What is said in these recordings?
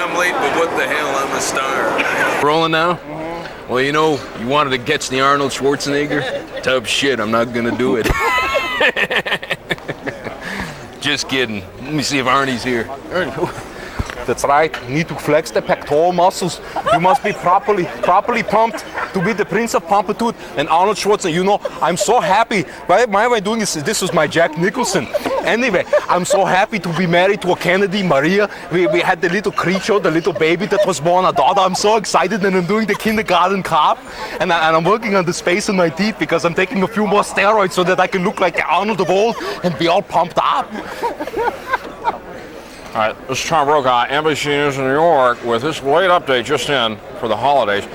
I'm late, but what the hell, I'm a star. Rolling now? Mm-hmm. Well, you know, you wanted to catch the Arnold Schwarzenegger? Tough shit, I'm not gonna do it. Just kidding. Let me see if Arnie's here. That's right. You need to flex the pectoral muscles. You must be properly pumped to be the Prince of Pompitude and Arnold Schwarzenegger. You know, I'm so happy. Why am I doing this? This was my Jack Nicholson. Anyway, I'm so happy to be married to a Kennedy Maria. We had the little creature, the little baby that was born, a daughter. I'm so excited, and I'm doing the kindergarten carb. And I'm working on the space in my teeth because I'm taking a few more steroids so that I can look like the Arnold of old and be all pumped up. All right, this is Tom Brokaw, NBC News in New York, with this late update just in for the holidays.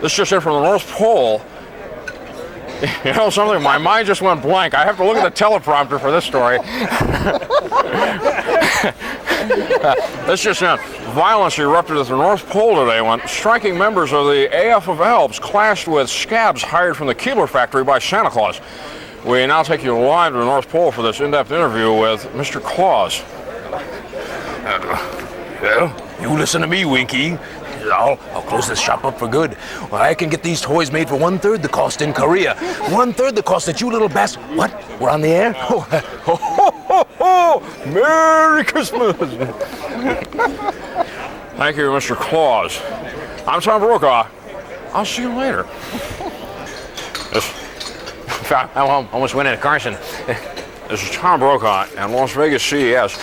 This just in from the North Pole. You know something? My mind just went blank. I have to look at the teleprompter for this story. This just in. Violence erupted at the North Pole today when striking members of the AF of Elves clashed with scabs hired from the Keebler factory by Santa Claus. We now take you live to the North Pole for this in-depth interview with Mr. Claus. Well, you listen to me, Winky. I'll close this shop up for good. Well, I can get these toys made for 1/3 the cost in Korea. 1/3 the cost that you little bastard. What? We're on the air? Oh, Merry Christmas. Thank you, Mr. Claus. I'm Tom Brokaw. I'll see you later. I almost went into Carson. This is Tom Brokaw and Las Vegas CES.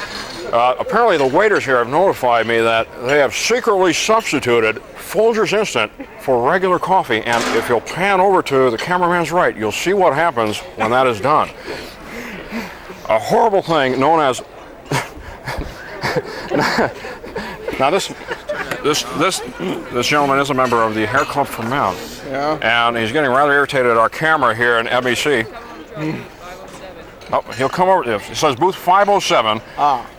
Apparently the waiters here have notified me that they have secretly substituted Folgers Instant for regular coffee, and if you'll pan over to the cameraman's right, you'll see what happens when that is done. A horrible thing known as... Now this gentleman is a member of the Hair Club for Men. Yeah. And he's getting rather irritated at our camera here in NBC. Oh, he'll come over. It says booth 507,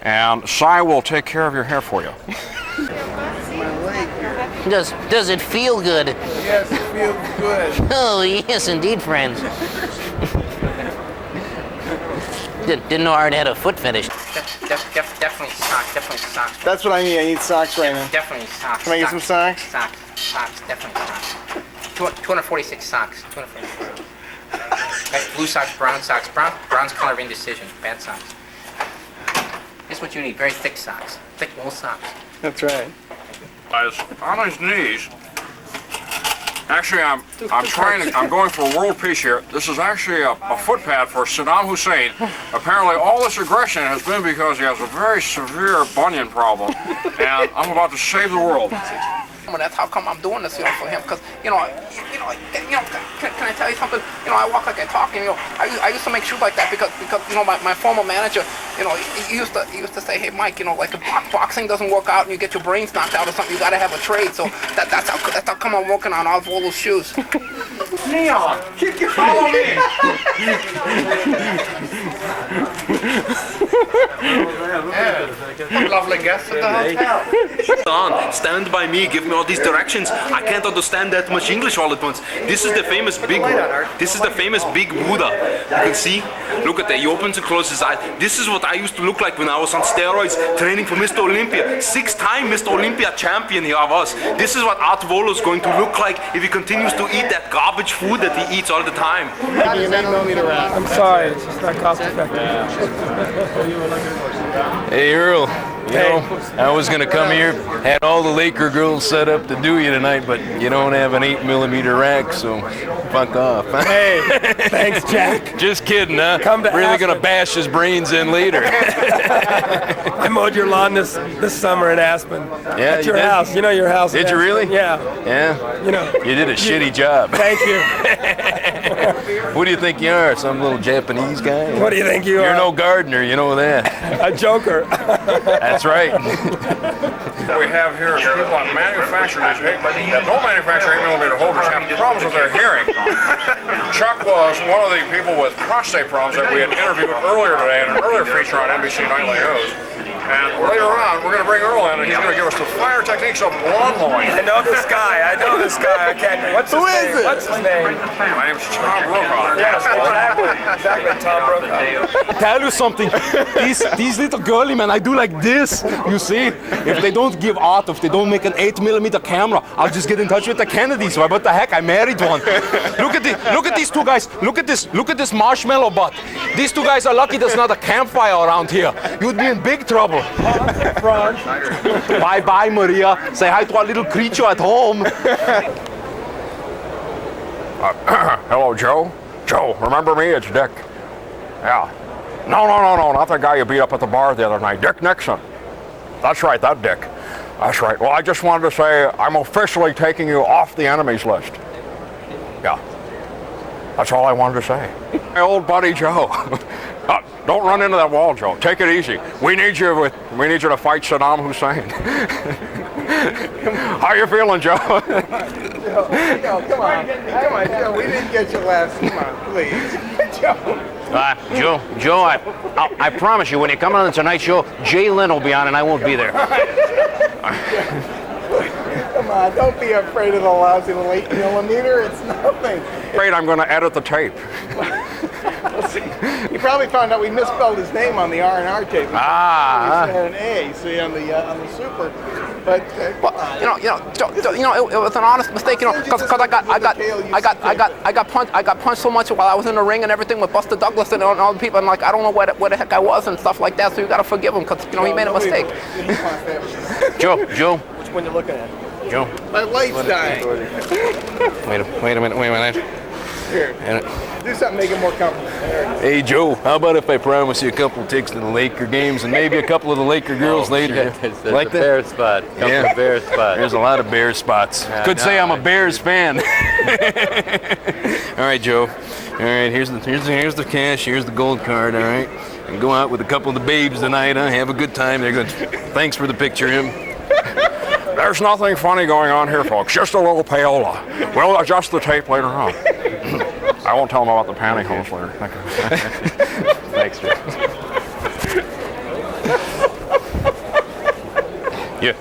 and Cy will take care of your hair for you. Does it feel good? Yes, it feels good. Oh, yes, indeed, friends. Didn't know Art had a foot fetish. Definitely socks. That's what I need. I need socks right now. Definitely socks. Can I get some socks? Socks, definitely socks. 246 socks. 246. Blue socks, brown socks. Brown's color of indecision. Bad socks. This is what you need. Very thick socks. Thick wool socks. That's right. Guys, on his knees. Actually, I'm going for world peace here. This is actually a footpad for Saddam Hussein. Apparently, all this aggression has been because he has a very severe bunion problem, and I'm about to save the world. That's how come I'm doing this, for him. Because, can I tell you something? I walk like I talk, and I used to make shoes like that because my former manager, he used to say, hey Mike, like if boxing doesn't work out and you get your brains knocked out or something, you got to have a trade. So that's how come I'm working on all those shoes. Neon, follow me. Lovely guest at the hotel. Stand by me, give me all these directions. I can't understand that much English all at once. This is the famous big Buddha. You can see, look at that, he opens and closes his eyes. This is what I used to look like when I was on steroids training for Mr. Olympia. 6-time Mr. Olympia champion here I was. This is what Art Volo is going to look like if he continues to eat that garbage food that he eats all the time. I'm sorry, it's just not cost effective. Hey, Earl. I was gonna come here, had all the Laker girls set up to do you tonight, but you don't have an 8mm rack, so fuck off. Hey, thanks, Jack. Just kidding, huh? Come to really Aspen. gonna bash his brains in later. I mowed your lawn this summer in Aspen. Yeah, at your did? house. You know your house. Did in you Aspen. really? Yeah. Yeah. You did a shitty job. Thank you. Who do you think you are? Some little Japanese guy? What do you think you are? You're no gardener, you know that. A joker. That's right. We have here people that manufacture these that don't manufacture 8mm holders have problems with their hearing. Chuck was one of the people with prostate problems that we had interviewed earlier today in an earlier feature on NBC Nightly News. And later on, we're going to bring Earl in, and he's going to give us the fire techniques of lawn mowing. I know this guy. I can't. What's his name? What's his name? My name's Tom Brokaw. Yes, exactly. Tom Brokaw. Tell you something. These little girly men, I do like this. You see, if they don't give out, if they don't make an 8mm camera, I'll just get in touch with the Kennedys. Why? What the heck? I married one. Look at these two guys. Look at this marshmallow butt. These two guys are lucky there's not a campfire around here. You'd be in big trouble. Bye bye, Maria. Say hi to our little creature at home. Hello, Joe. Joe, remember me? It's Dick. Yeah. No, not the guy you beat up at the bar the other night. Dick Nixon. That's right, that Dick. That's right. Well, I just wanted to say I'm officially taking you off the enemies list. Yeah. That's all I wanted to say. My old buddy Joe. Don't run into that wall, Joe. Take it easy. We need you to fight Saddam Hussein. How you feeling, Joe? Joe, come on, Joe. We didn't get you last. Come on, please, Joe. Joe, I promise you, when you come on the Tonight Show, Jay Lynn will be on and I won't be there. Come on, don't be afraid of the lousy 8mm. It's nothing. Afraid I'm going to edit the tape. You probably found out we misspelled his name on the R&R tape. We had an A, see, on the super. But it was an honest mistake, because I got punched so much while I was in the ring and everything with Buster Douglas and all the people, and like I don't know where the heck I was and stuff like that. So you got to forgive him because he made a mistake. Joe. Which one you looking at? Joe. My light's dying. Wait a minute. Here. Do something, make it more comfortable. Hey, Joe, how about if I promise you a couple tickets to the Laker games and maybe a couple of the Laker girls later? There's like a bear spot. Yeah. Bear spot. There's a lot of Bears spots. Could say I'm a Bears fan. All right, Joe. All right, here's the cash. Here's the gold card. All right, and go out with a couple of the babes tonight. Huh? Have a good time. They're good. Thanks for the picture, him. There's nothing funny going on here, folks. Just a little payola. We'll adjust the tape later on. I won't tell them about the pantyhose later. Thanks, Joe. Yeah.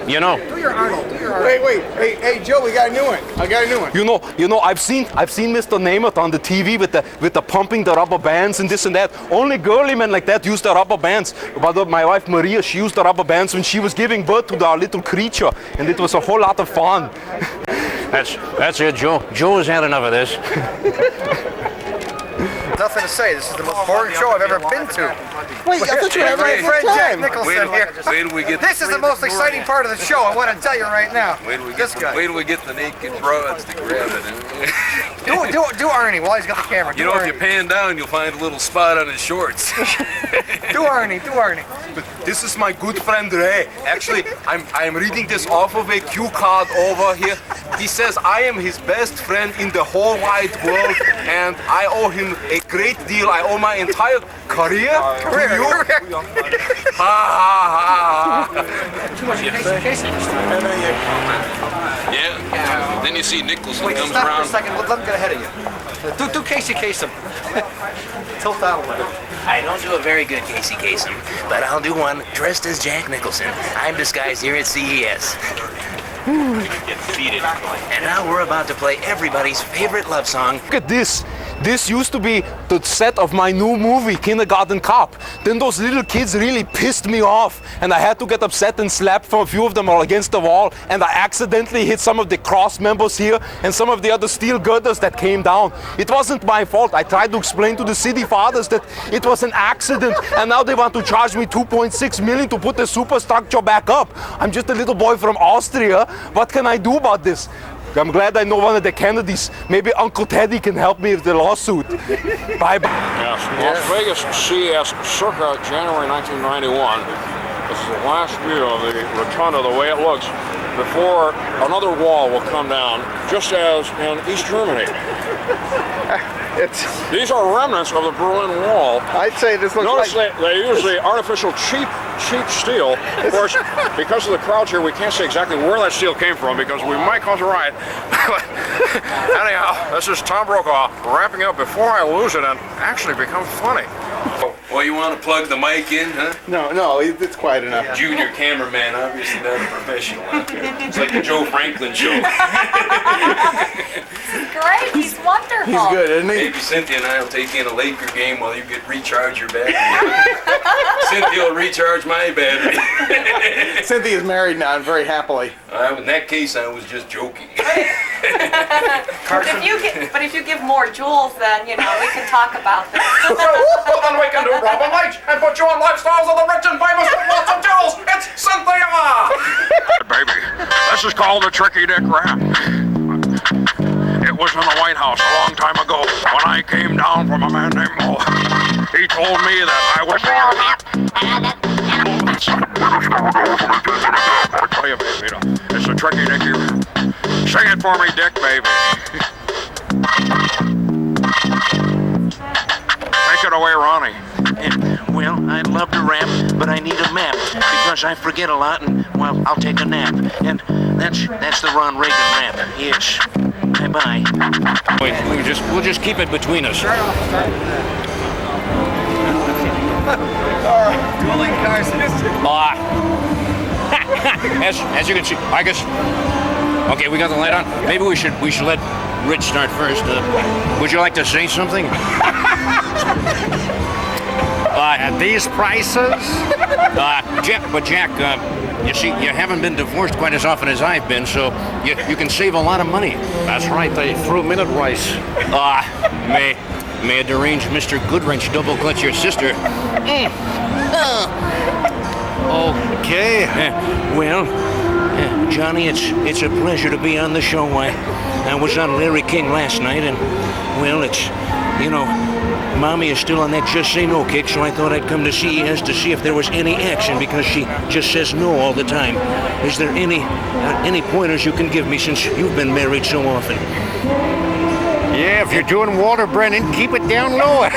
Do your Arnold. Wait. Hey, Joe, we got a new one. I got a new one. You know, I've seen Mr. Namath on the TV with the pumping the rubber bands and this and that. Only girly men like that use the rubber bands. But my wife Maria, she used the rubber bands when she was giving birth to our little creature, and it was a whole lot of fun. That's it, Joe. Joe has had enough of this. Nothing to say. This is the most boring show I've ever been to. Wait, I thought you had my friend Jack Nicholson here. Wait till we get. This is the most exciting part of the show. I want to tell you right now. Wait till we This guy. Wait till we get the naked broads to grab it. Do Arnie while he's got the camera. You know, if you pan down, you'll find a little spot on his shorts. Do Arnie. But this is my good friend Ray. Actually, I'm reading this off of a cue card over here. He says I am his best friend in the whole wide world, and I owe him a great deal. I owe my entire career to you. Ha ha ha. Yeah. Then you see Nicholson comes Stop around. for a second. Let him get ahead of you. Do Casey Kasem. Tilt that a little. I don't do a very good Casey Kasem, but I'll do one dressed as Jack Nicholson. I'm disguised here at CES. And now we're about to play everybody's favorite love song. Look at this. This used to be the set of my new movie, Kindergarten Cop. Then those little kids really pissed me off, and I had to get upset and slap for a few of them against the wall, and I accidentally hit some of the cross members here and some of the other steel girders that came down. It wasn't my fault. I tried to explain to the city fathers that it was an accident, and now they want to charge me $2.6 million to put the superstructure back up. I'm just a little boy from Austria. What can I do about this? I'm glad I know one of the Kennedys. Maybe Uncle Teddy can help me with the lawsuit. Bye-bye. Yes, Las Vegas CES circa January 1991. This is the last view of the rotunda the way it looks before another wall will come down, just as in East Germany. These are remnants of the Berlin Wall. I'd say this looks Notice they use the artificial cheap steel. Of course, because of the crowds here, we can't say exactly where that steel came from because we might cause a riot. Anyhow, this is Tom Brokaw wrapping up before I lose it and actually become funny. Oh, you want to plug the mic in, huh? No, it's quiet enough. Junior cameraman, obviously not a professional out there. It's like the Joe Franklin show. Great, he's wonderful. He's good, isn't he? Maybe Cynthia and I will take in a Laker game while you recharge your battery. Cynthia will recharge my battery. Cynthia's married now, and very happily. In that case, I was just joking. If you give more jewels, then we can talk about this. Well, then we can do Robin Leach and put you on Lifestyles of the Rich and Famous with lots of jewels. It's Cynthia! Baby, this is called the Tricky Dick Rap. It was in the White House a long time ago when I came down from a man named Mo. He told me that I was... I tell you, baby, it's the Tricky Dicky Rap. Sing it for me, Dick, baby. Take it away, Ronnie. Well, I'd love to rap, but I need a map because I forget a lot and, well, I'll take a nap. And that's the Ron Reagan rap. Yes. Bye-bye. Wait, we'll just keep it between us. Dueling cars. As you can see, I guess. Okay, we got the light on. Maybe we should let Rich start first. Would you like to say something? At these prices? Jack, you see, you haven't been divorced quite as often as I've been, so you can save a lot of money. That's right, they threw minute rice. May a deranged Mr. Goodwrench double clutch your sister. Okay. Johnny, it's a pleasure to be on the show. I was on Larry King last night, and, well, it's, Mommy is still on that just say no kick, so I thought I'd come to CES to see if there was any action because she just says no all the time. Is there any pointers you can give me since you've been married so often? Yeah, if you're doing water, Brennan, keep it down low.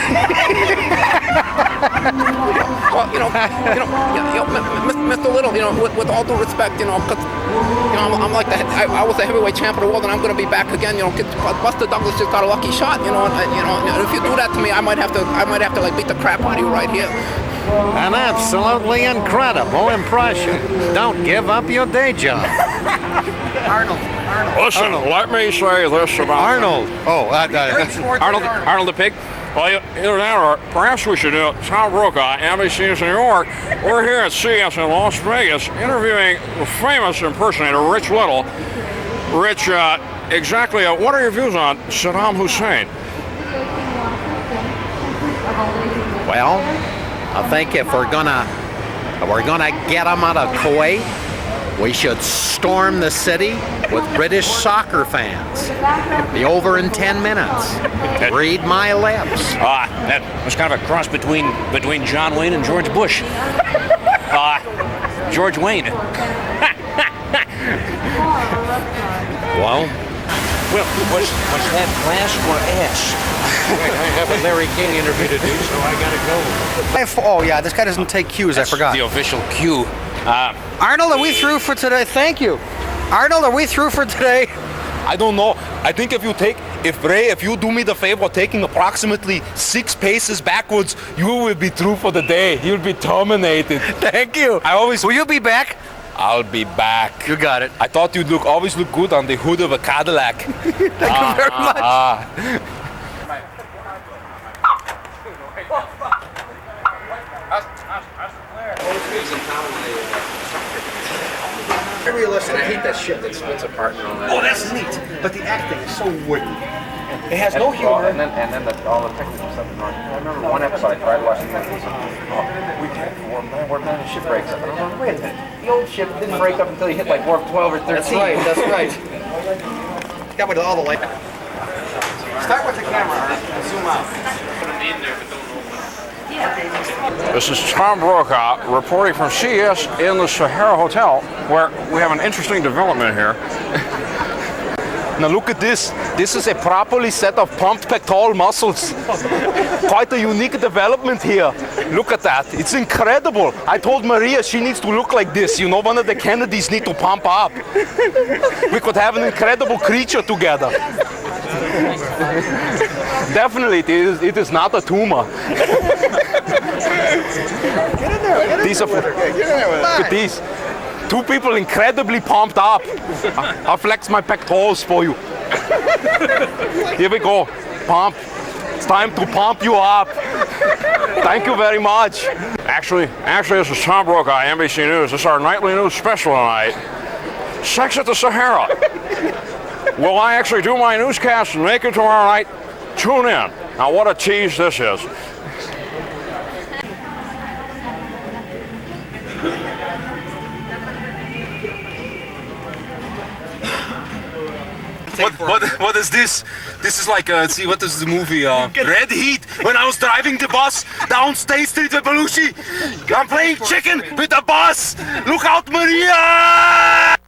Well, Mr. Little, with all due respect, because, I'm like I was the heavyweight champ of the world, and I'm going to be back again. Buster Douglas just got a lucky shot, and if you do that to me, I might have to like beat the crap out of you right here. An absolutely incredible impression. Don't give up your day job. Arnold. Listen, let me say this about... Arnold. Arnold the pig? Well, either that or perhaps we should do it. Tom Brokaw, NBC's New York. We're here at CES in Las Vegas interviewing the famous impersonator, Rich Little. Rich, exactly what are your views on Saddam Hussein? Well, I think if we're gonna get him out of Kuwait, we should storm the city with British soccer fans. Be over in 10 minutes. Read my lips. That was kind of a cross between John Wayne and George Bush. George Wayne. Well, what's that, glass or ass? I have a Larry King interview to do, so I gotta go. Oh yeah, this guy doesn't take cues. I forgot. The official cue. Arnold, are we through for today? Thank you. Arnold, are we through for today? I don't know. I think if you do me the favor of taking approximately 6 paces backwards, you will be through for the day. You'll be terminated. Thank you. Will you be back? I'll be back. You got it. I thought you'd always look good on the hood of a Cadillac. Thank you very much. Very realistic. I hate that shit that splits apart and all that. Oh, that's neat. But the acting is so wooden. It has no humor. And then all the technical stuff is wrong. I remember one episode I tried watching that. We can't warp 9 and ship breaks up. And I'm like, wait a minute. The old ship didn't break up until you hit like warp 12 or 13. That's right. Got with all the light. Start with the camera and zoom out. This is Tom Brokaw reporting from CES in the Sahara Hotel, where we have an interesting development here. Now look at this. This is a properly set of pumped pectoral muscles. Quite a unique development here. Look at that. It's incredible. I told Maria she needs to look like this. One of the Kennedys need to pump up. We could have an incredible creature together. Definitely, it is not a tumor. These are for, look at these. Two people incredibly pumped up. I'll flex my pectorals for you. Here we go. Pump. It's time to pump you up. Thank you very much. Actually, this is Tom Brokaw, NBC News. This is our nightly news special tonight. Sex at the Sahara. Will I actually do my newscast and make it tomorrow night? Tune in. Now, what a tease this is. What is this? This is like, see, what is the movie? Red Heat. When I was driving the bus down State Street with Belushi, I'm playing chicken with the bus. Look out, Maria!